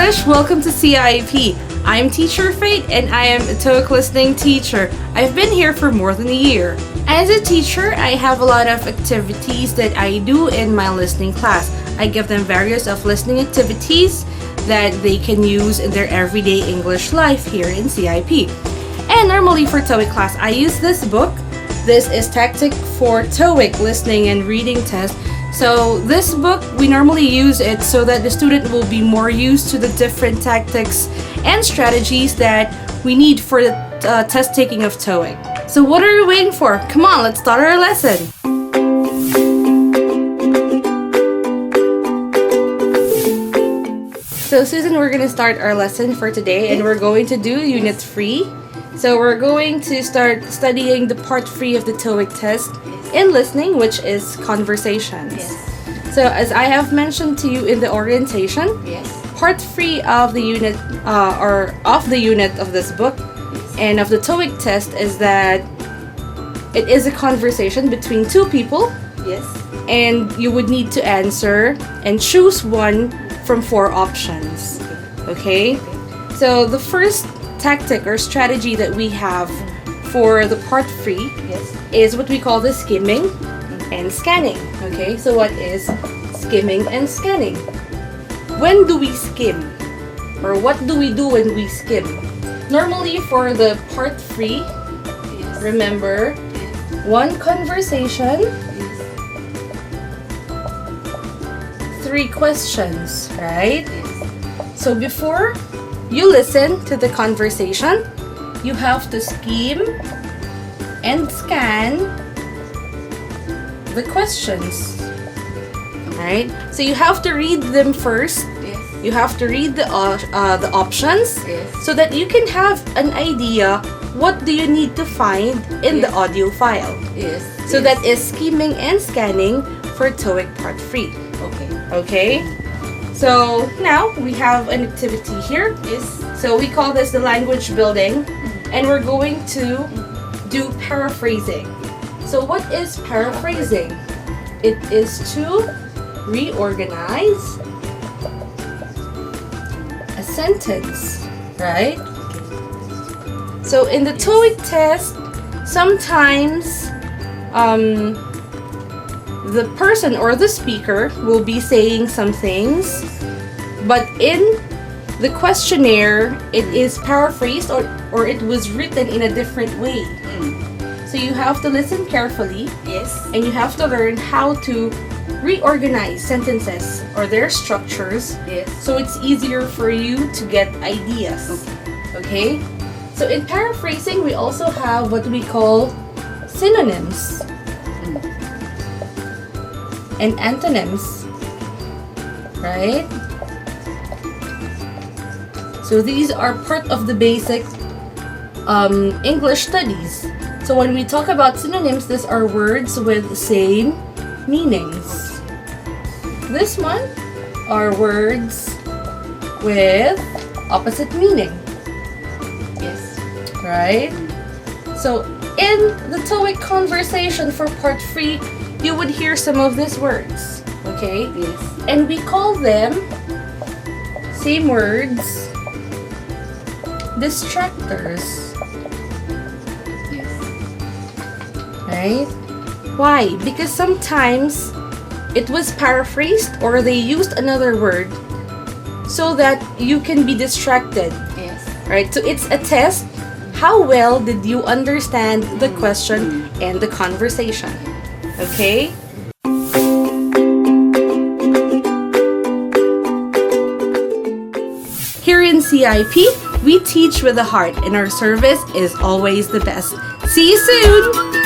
English, welcome to CIP. I'm Teacher Faith and I am a Toeic listening teacher. I've been here for more than a year. As a teacher, I have a lot of activities that I do in my listening class. I give them various of listening activities that they can use in their everyday English life here in CIP. And normally for Toeic class, I use this book. This is Tactic for Toeic Listening and Reading Test. So this book, we normally use it so that the student will be more used to the different tactics and strategies that we need for the test taking of Toeic. So what are you waiting for? Come on, let's start our lesson. So Susan, we're going to start our lesson for today and we're going to do Unit 3. So we're going to start studying the Part 3 of the Toeic test in listening, which is conversations. Yes. So as I have mentioned to you in the orientation, Yes. Part 3 of the unit of this book and of the Toeic test is that it is a conversation between two people. Yes. And you would need to answer and choose one from 4 options. Okay? So the first tactic or strategy that we have for the Part 3 Yes. is what we call the skimming and scanning. Okay? So what is skimming and scanning? When do we skim? Or what do we do when we skim? Normally for the Part 3, Yes. remember, Yes. one conversation, Yes. 3 questions, right? Yes. So before you listen to the conversation, you have to skim and scan the questions. Right? So you have to read them first. Yes. You have to read the options Yes. so that you can have an idea what do you need to find in the Yes. audio file. Yes. So Yes. that is skimming and scanning for Toeic Part 3. Okay. Okay? So now we have an activity here. Yes. So we call this the language building and we're going to do paraphrasing. So what is paraphrasing? It is to reorganize a sentence, right? So in the Toeic test, sometimes the person or the speaker will be saying some things, but in the questionnaire, it is paraphrased or it was written in a different way. So you have to listen carefully Yes. and you have to learn how to reorganize sentences or their structures Yes. so it's easier for you to get ideas. Okay? So in paraphrasing, we also have what we call synonyms and antonyms, right? So these are part of the basic English studies. So when we talk about synonyms, these are words with the same meanings. This one are words with opposite meaning, Yes. right? So in the Toeic conversation for Part 3, you would hear some of these words, okay? Yes. And we call them, same words, distractors, Yes. right? Why? Because sometimes it was paraphrased or they used another word so that you can be distracted, Yes. right? So it's a test. How well did you understand the question and the conversation? Okay? Here in CIP, we teach with a heart and our service is always the best. See you soon!